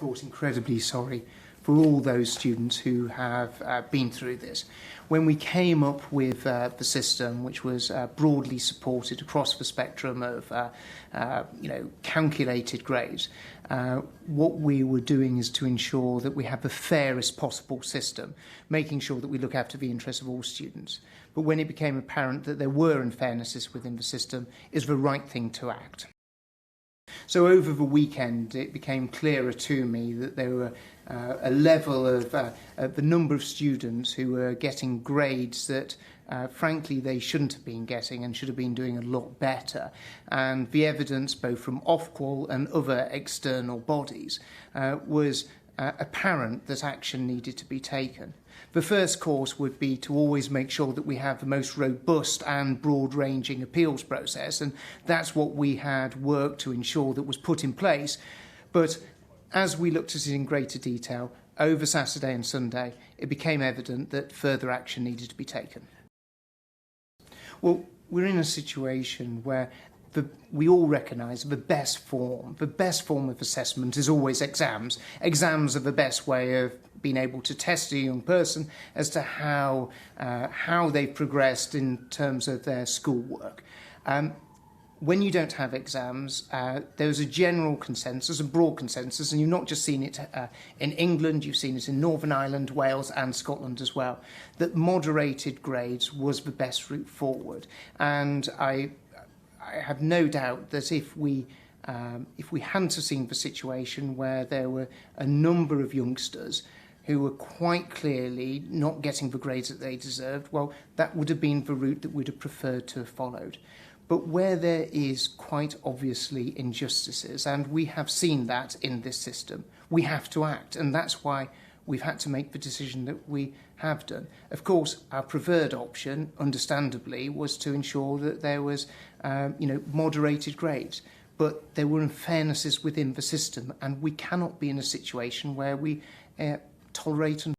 course, incredibly sorry for all those students who have been through this. When we came up with the system, which was broadly supported across the spectrum of calculated grades, what we were doing is to ensure that we have the fairest possible system, making sure that we look after the interests of all students. But when it became apparent that there were unfairnesses within the system, it was the right thing to act. So over the weekend, it became clearer to me that there were a level of the number of students who were getting grades that, frankly, they shouldn't have been getting and should have been doing a lot better. And the evidence, both from Ofqual and other external bodies, was apparent that action needed to be taken. The first course would be to always make sure that we have the most robust and broad-ranging appeals process, and that's what we had worked to ensure that was put in place. But as we looked at it in greater detail, over Saturday and Sunday, it became evident that further action needed to be taken. Well, we're in a situation where we all recognise the best form of assessment is always exams. Exams are the best way of being able to test a young person as to how they've progressed in terms of their schoolwork. When you don't have exams, there's a general consensus, a broad consensus, and you've not just seen it in England, you've seen it in Northern Ireland, Wales and Scotland as well, that moderated grades was the best route forward. And I have no doubt that if we hadn't have seen the situation where there were a number of youngsters who were quite clearly not getting the grades that they deserved, well, that would have been the route that we'd have preferred to have followed. But where there is quite obviously injustices, and we have seen that in this system, we have to act, and that's why we've had to make the decision that we have done. Of course, our preferred option, understandably, was to ensure that there was, moderated grades. But there were unfairnesses within the system, and we cannot be in a situation where we tolerate